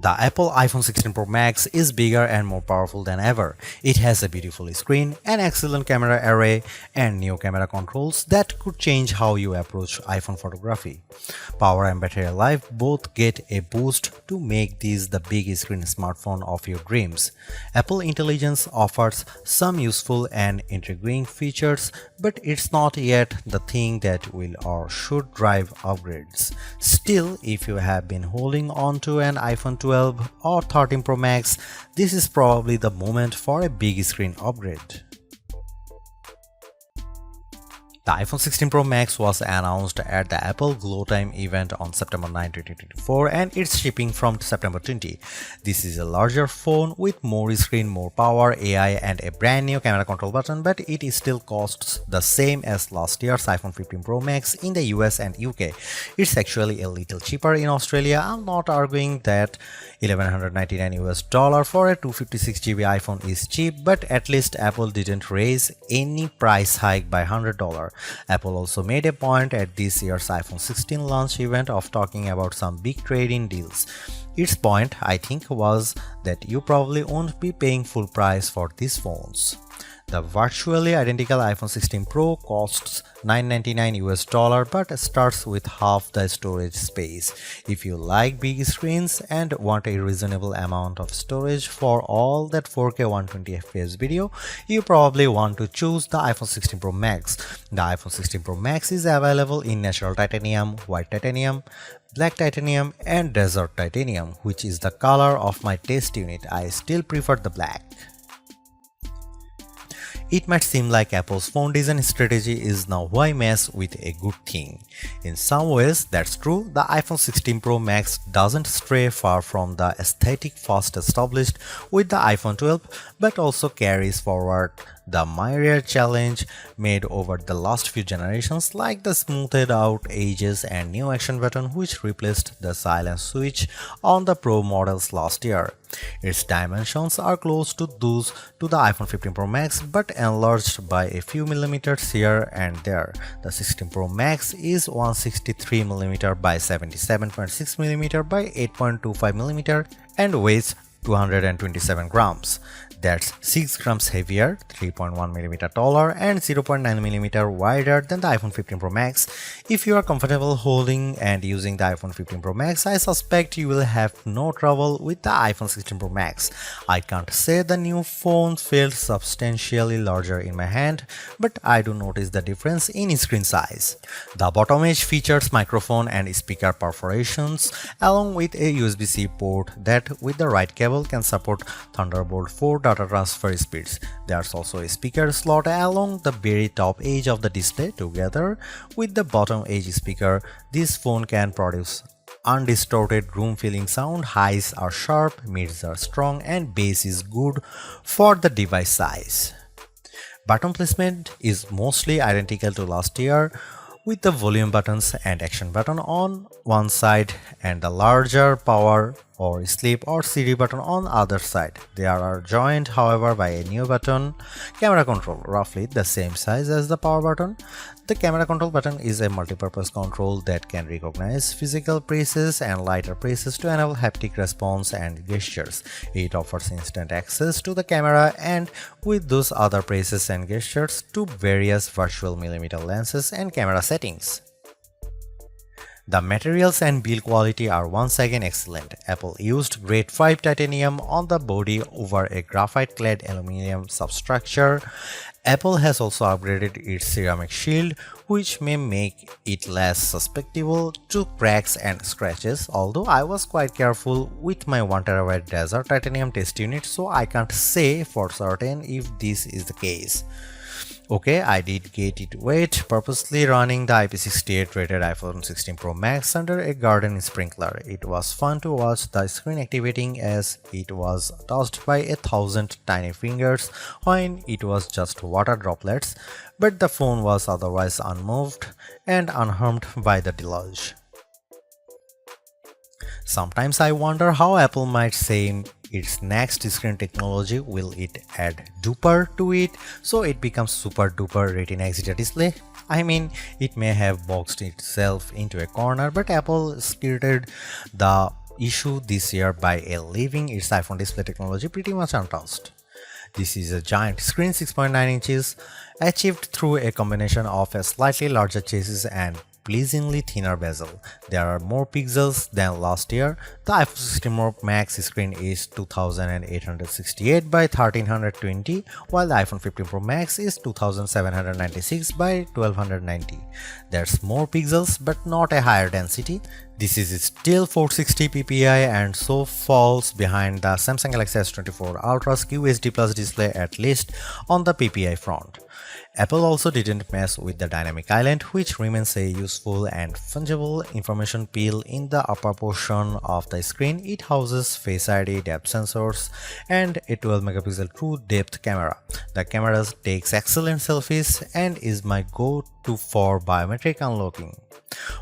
The Apple iPhone 16 Pro Max is bigger and more powerful than ever. It has a beautiful screen, an excellent camera array, and new camera controls that could change how you approach iPhone photography. Power and battery life both get a boost to make this the big screen smartphone of your dreams. Apple Intelligence offers some useful and intriguing features, but it's not yet the thing that will or should drive upgrades. Still, if you have been holding on to an iPhone 12 or 13 Pro Max, this is probably the moment for a big screen upgrade. The iPhone 16 Pro Max was announced at the Apple Glow Time event on September 9, 2024 and it's shipping from September 20. This is a larger phone with more screen, more power, AI and a brand new camera control button, but it still costs the same as last year's iPhone 15 Pro Max in the US and UK. It's actually a little cheaper in Australia. I'm not arguing that $1,199 for a 256GB iPhone is cheap, but at least Apple didn't raise any price hike by $100. Apple also made a point at this year's iPhone 16 launch event of talking about some big trade-in deals. Its point, I think, was that you probably won't be paying full price for these phones. The virtually identical iPhone 16 Pro costs $999 but starts with half the storage space. If you like big screens and want a reasonable amount of storage for all that 4K 120fps video, you probably want to choose the iPhone 16 Pro Max. The iPhone 16 Pro Max is available in natural titanium, white titanium, black titanium and desert titanium, which is the color of my test unit. I still prefer the black. It might seem like Apple's phone design strategy is now why mess with a good thing. In some ways, that's true. The iPhone 16 Pro Max doesn't stray far from the aesthetic first established with the iPhone 12, but also carries forward the myriad challenge made over the last few generations, like the smoothed out edges and new action button which replaced the silent switch on the Pro models last year. Its dimensions are close to those to the iPhone 15 Pro Max but enlarged by a few millimeters here and there. The 16 Pro Max is 163mm by 77.6mm by 8.25mm and weighs 227 grams. That's 6 grams heavier, 3.1mm taller, and 0.9mm wider than the iPhone 15 Pro Max. If you are comfortable holding and using the iPhone 15 Pro Max, I suspect you will have no trouble with the iPhone 16 Pro Max. I can't say the new phone feels substantially larger in my hand, but I do notice the difference in screen size. The bottom edge features microphone and speaker perforations, along with a USB-C port that, with the right cable, can support Thunderbolt 4 data transfer speeds. There's also a speaker slot along the very top edge of the display. Together with the bottom edge speaker, this phone can produce undistorted room-filling sound. Highs are sharp, mids are strong, and bass is good for the device size. Button placement is mostly identical to last year, with the volume buttons and action button on one side and the larger power or sleep or CD button on the other side. They are joined, however, by a new button, camera control, roughly the same size as the power button. The camera control button is a multi-purpose control that can recognize physical presses and lighter presses to enable haptic response and gestures. It offers instant access to the camera and with those other presses and gestures to various virtual millimeter lenses and camera settings. The materials and build quality are once again excellent. Apple used grade 5 titanium on the body over a graphite-clad aluminum substructure. Apple has also upgraded its ceramic shield, which may make it less susceptible to cracks and scratches, although I was quite careful with my 1TB desert titanium test unit, so I can't say for certain if this is the case. Okay, I did get it wet, purposely running the IP68 rated iPhone 16 Pro Max under a garden sprinkler. It was fun to watch the screen activating as it was touched by 1,000 tiny fingers when it was just water droplets, but the phone was otherwise unmoved and unharmed by the deluge. Sometimes I wonder how Apple might say its next screen technology. Will it add duper to it so it becomes super duper Retina XDR display? I mean, it may have boxed itself into a corner, but Apple skirted the issue this year by leaving its iPhone display technology pretty much untouched. This is a giant screen 6.9 inches, achieved through a combination of a slightly larger chassis and pleasingly thinner bezel. There are more pixels than last year. The iPhone 16 Pro Max screen is 2868 by 1320, while the iPhone 15 Pro Max is 2796 by 1290. There's more pixels but not a higher density. This is still 460 ppi and so falls behind the Samsung Galaxy S24 Ultra's QHD Plus display, at least on the ppi front. Apple also didn't mess with the dynamic island, which remains a useful and fungible information peel in the upper portion of the screen. It houses Face ID, depth sensors, and a 12 megapixel true depth camera. The camera takes excellent selfies and is my go-to for biometric unlocking.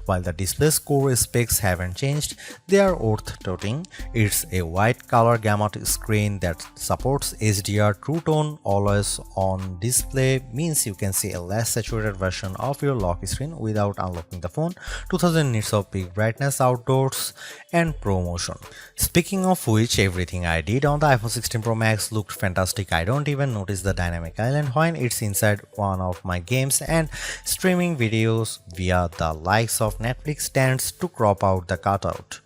While the display's core specs haven't changed, they are worth noting. It's a wide color gamut screen that supports HDR True Tone always on display, means you can see a less saturated version of your lock screen without unlocking the phone, 2000 nits of peak brightness outdoors, and Pro Motion. Speaking of which, everything I did on the iPhone 16 Pro Max looked fantastic. I don't even notice the dynamic island when it's inside one of my games, and streaming videos via the likes of Netflix stands to crop out the cutout.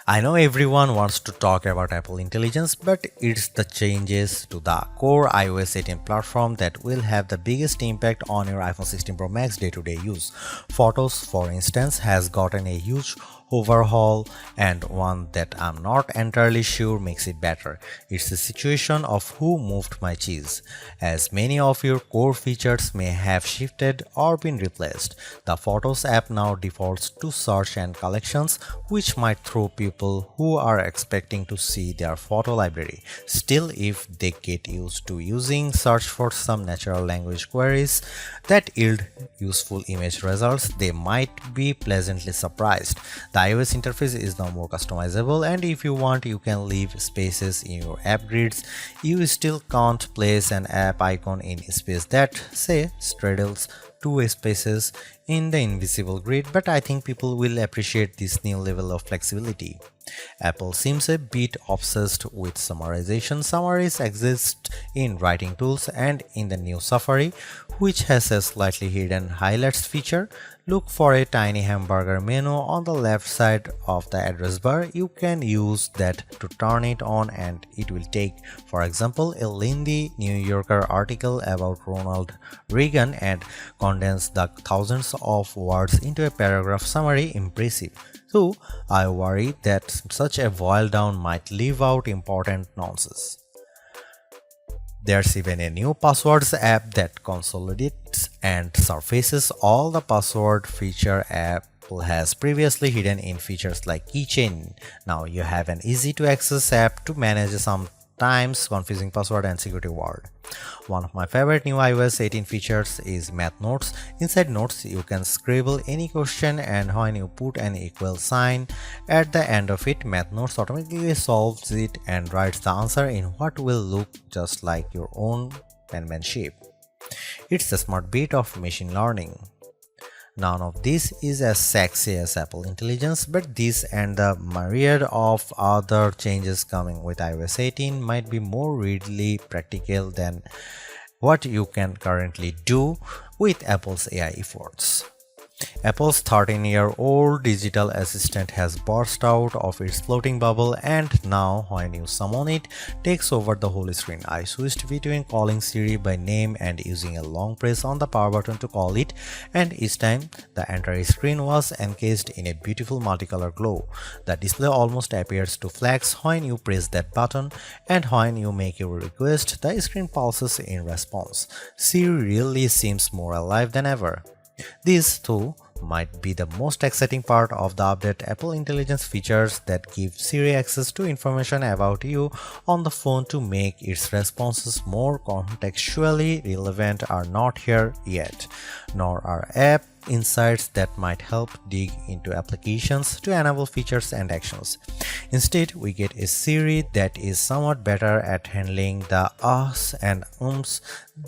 I know everyone wants to talk about Apple Intelligence, but it's the changes to the core iOS 18 platform that will have the biggest impact on your iPhone 16 Pro Max day-to-day use. Photos, for instance, has gotten a huge overhaul, and one that I'm not entirely sure makes it better. It's a situation of who moved my cheese, as many of your core features may have shifted or been replaced. The Photos app now defaults to search and collections, which might throw people who are expecting to see their photo library. Still, if they get used to using search for some natural language queries that yield useful image results, they might be pleasantly surprised. The iOS interface is now more customizable, and if you want, you can leave spaces in your app grids. You still can't place an app icon in space that, say, straddles two spaces in the invisible grid, but I think people will appreciate this new level of flexibility. Apple seems a bit obsessed with summarization. Summaries exist in writing tools and in the new Safari, which has a slightly hidden highlights feature. Look for a tiny hamburger menu on the left side of the address bar. You can use that to turn it on, and it will take, for example, a lengthy New Yorker article about Ronald Reagan and condense the thousands of words into a paragraph summary. Impressive. So I worry that such a boil down might leave out important nonsense. There's even a new passwords app that consolidates and surfaces all the password feature Apple has previously hidden in features like keychain. Now you have an easy to access app to manage sometimes confusing password and security word. One of my favorite new iOS 18 features is Math Notes. Inside Notes, you can scribble any question, and when you put an equal sign at the end of it, Math Notes automatically solves it and writes the answer in what will look just like your own penmanship. It's a smart bit of machine learning. None of this is as sexy as Apple Intelligence, but this and the myriad of other changes coming with iOS 18 might be more readily practical than what you can currently do with Apple's AI efforts. Apple's 13-year-old digital assistant has burst out of its floating bubble, and now when you summon it, takes over the whole screen. I switched between calling Siri by name and using a long press on the power button to call it, and each time the entire screen was encased in a beautiful multicolor glow. The display almost appears to flash when you press that button, and when you make your request, the screen pulses in response. Siri really seems more alive than ever. This, too, might be the most exciting part of the update. Apple Intelligence features that give Siri access to information about you on the phone to make its responses more contextually relevant are not here yet, nor are app insights that might help dig into applications to enable features and actions. Instead, we get a Siri that is somewhat better at handling the ahs and ums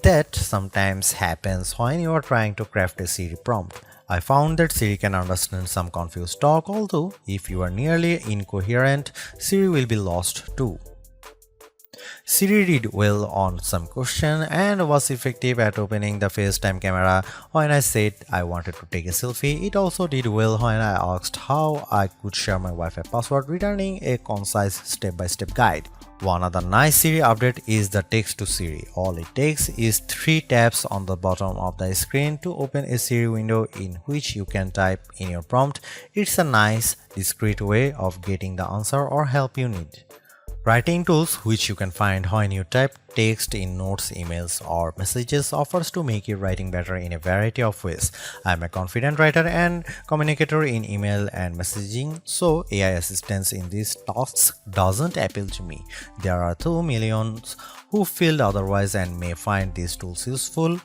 that sometimes happens when you are trying to craft a Siri prompt. I found that Siri can understand some confused talk, although if you are nearly incoherent, Siri will be lost too. Siri did well on some question and was effective at opening the FaceTime camera when I said I wanted to take a selfie. It also did well when I asked how I could share my Wi-Fi password, returning a concise step-by-step guide. One other nice Siri update is the text to Siri. All it takes is 3 taps on the bottom of the screen to open a Siri window in which you can type in your prompt. It's a nice, discreet way of getting the answer or help you need. Writing tools, which you can find when you type text in notes, emails, or messages, offers to make your writing better in a variety of ways. I'm a confident writer and communicator in email and messaging, so AI assistance in these tasks doesn't appeal to me. There are 2 millions who feel otherwise and may find these tools useful.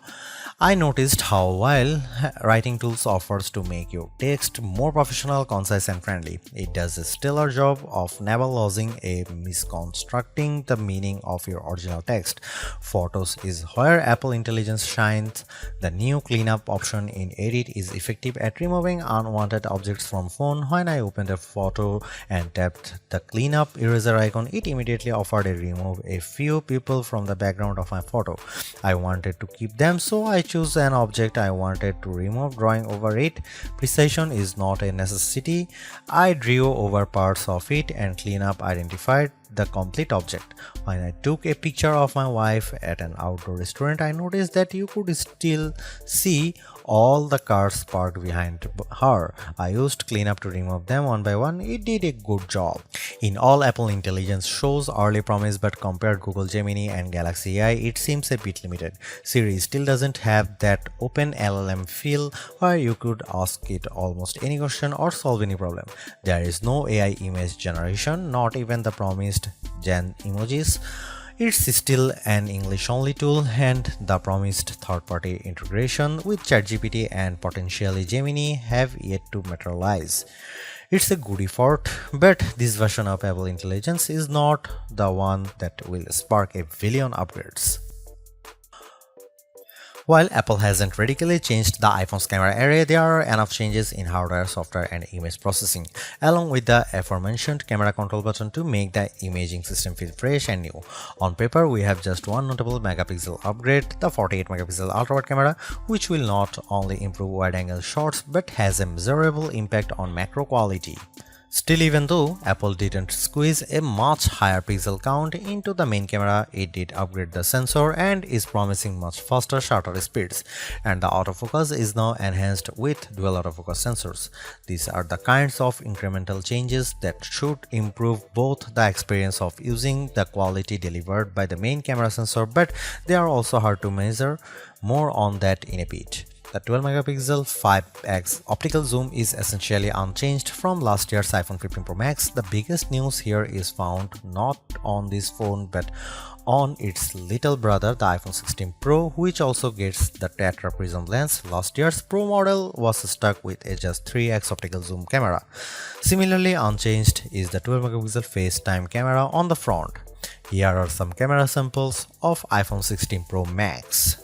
I noticed how while writing tools offers to make your text more professional, concise and friendly, it does a stellar job of never losing a misconstructing the meaning of your original text. Photos is where Apple Intelligence shines. The new cleanup option in Edit is effective at removing unwanted objects from phone. When I opened a photo and tapped the cleanup eraser icon, it immediately offered to remove a few people from the background of my photo. I wanted to keep them, so I choose an object I wanted to remove, drawing over it. Precision is not a necessity. I drew over parts of it and cleanup identified the complete object. When I took a picture of my wife at an outdoor restaurant, I noticed that you could still see all the cars parked behind her. I used cleanup to remove them one by one. It did a good job. In all, Apple Intelligence shows early promise, but compared Google Gemini and Galaxy AI, it seems a bit limited. Siri still doesn't have that open LLM feel where you could ask it almost any question or solve any problem. There is no AI image generation, not even the promised Gen emojis. It's still an English-only tool, and the promised third-party integration with ChatGPT and potentially Gemini have yet to materialize. It's a good effort, but this version of Apple Intelligence is not the one that will spark a billion upgrades. While Apple hasn't radically changed the iPhone's camera array, there are enough changes in hardware, software, and image processing, along with the aforementioned camera control button to make the imaging system feel fresh and new. On paper, we have just one notable megapixel upgrade, the 48 megapixel ultra-wide camera, which will not only improve wide-angle shots but has a measurable impact on macro quality. Still, even though Apple didn't squeeze a much higher pixel count into the main camera, it did upgrade the sensor and is promising much faster shutter speeds, and the autofocus is now enhanced with dual autofocus sensors. These are the kinds of incremental changes that should improve both the experience of using the quality delivered by the main camera sensor, but they are also hard to measure. More on that in a bit. The 12 megapixel 5x optical zoom is essentially unchanged from last year's iPhone 15 Pro Max. The biggest news here is found not on this phone but on its little brother, the iPhone 16 Pro, which also gets the Tetra Prism lens. Last year's Pro model was stuck with a just 3x optical zoom camera. Similarly unchanged is the 12 megapixel FaceTime camera on the front. Here are some camera samples of iPhone 16 Pro Max.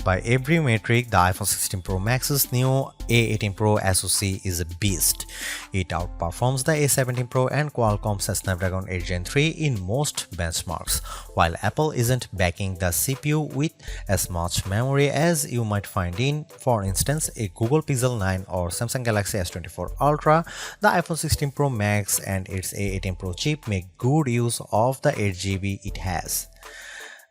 By every metric, the iPhone 16 Pro Max's new A18 Pro SoC is a beast. It outperforms the A17 Pro and Qualcomm's Snapdragon 8 Gen 3 in most benchmarks, while Apple isn't backing the CPU with as much memory as you might find in, for instance, a Google Pixel 9 or Samsung Galaxy S24 Ultra. The iPhone 16 Pro Max and its A18 Pro chip make good use of the 8GB it has.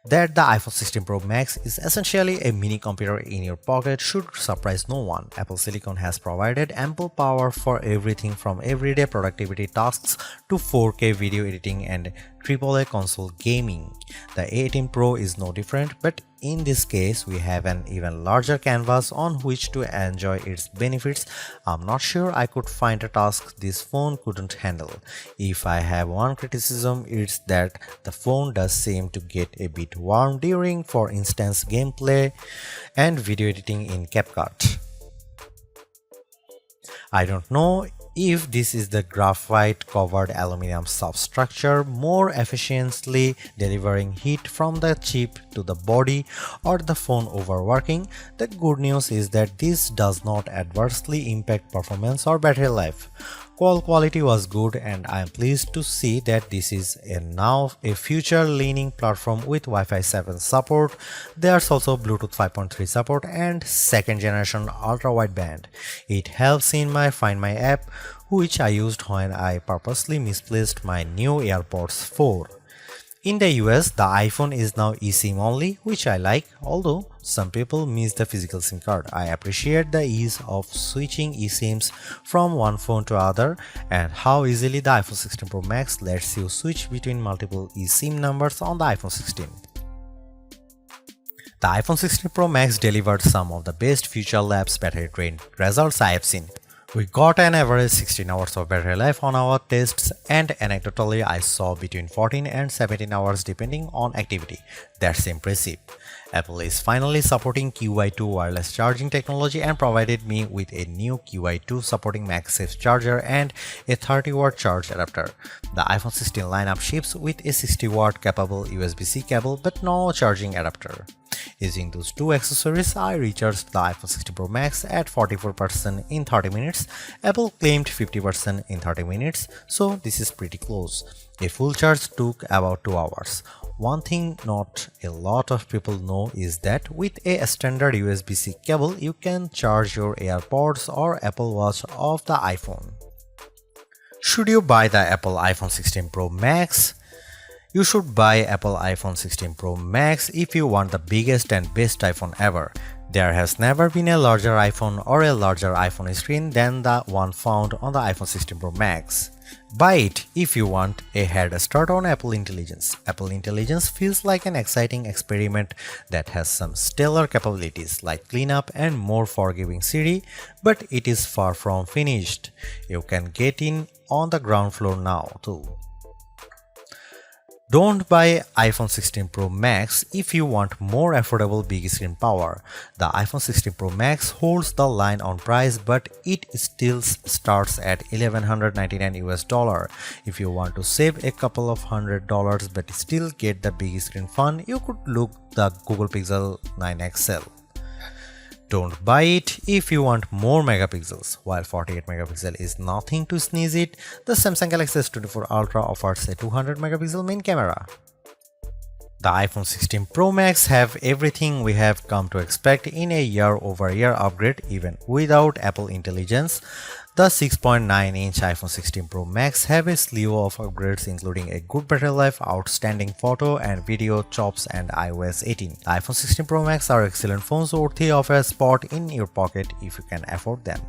That the iPhone 16 Pro Max is essentially a mini computer in your pocket should surprise no one. Apple Silicon has provided ample power for everything from everyday productivity tasks to 4K video editing and AAA console gaming. The A18 Pro is no different, but in this case, we have an even larger canvas on which to enjoy its benefits. I'm not sure I could find a task this phone couldn't handle. If I have one criticism, it's that the phone does seem to get a bit warm during, for instance, gameplay and video editing in CapCut. I don't know if this is the graphite covered aluminum substructure more efficiently delivering heat from the chip to the body or the phone overworking. The good news is that this does not adversely impact performance or battery life. Call quality was good, and I am pleased to see that this is now a future-leaning platform with Wi-Fi 7 support. There's also Bluetooth 5.3 support and second-generation ultra-wideband. It helps in my Find My app, which I used when I purposely misplaced my new AirPods 4. In the US, the iPhone is now eSIM only, which I like, although some people miss the physical SIM card. I appreciate the ease of switching eSIMs from one phone to other and how easily the iPhone 16 Pro Max lets you switch between multiple eSIM numbers on the iPhone 16. The iPhone 16 Pro Max delivered some of the best Future Labs battery drain results I have seen. We got an average 16 hours of battery life on our tests, and anecdotally I saw between 14 and 17 hours depending on activity. That's impressive. Apple is finally supporting QI2 wireless charging technology and provided me with a new QI2 supporting MagSafe charger and a 30-watt charge adapter. The iPhone 16 lineup ships with a 60-watt capable USB-C cable but no charging adapter. Using those two accessories, I recharged the iPhone 16 Pro Max at 44% in 30 minutes. Apple claimed 50% in 30 minutes, so this is pretty close. A full charge took about 2 hours. One thing not a lot of people know is that with a standard USB-C cable, you can charge your AirPods or Apple Watch off the iPhone. Should you buy the Apple iPhone 16 Pro Max? You should buy Apple iPhone 16 Pro Max if you want the biggest and best iPhone ever. There has never been a larger iPhone or a larger iPhone screen than the one found on the iPhone 16 Pro Max. Buy it if you want a head start on Apple Intelligence. Apple Intelligence feels like an exciting experiment that has some stellar capabilities like cleanup and more forgiving Siri, but it is far from finished. You can get in on the ground floor now too. Don't buy iPhone 16 Pro Max if you want more affordable big screen power. The iPhone 16 Pro Max holds the line on price, but it still starts at $1,199 US. If you want to save a couple of $100 but still get the big screen fun, you could look the Google Pixel 9 XL. Don't buy it if you want more megapixels. While 48 megapixel is nothing to sneeze at, the Samsung Galaxy S24 Ultra offers a 200 megapixel main camera. The iPhone 16 Pro Max have everything we have come to expect in a year-over-year upgrade even without Apple Intelligence. The 6.9-inch iPhone 16 Pro Max have a slew of upgrades including a good battery life, outstanding photo and video chops and iOS 18. The iPhone 16 Pro Max are excellent phones worthy of a spot in your pocket if you can afford them.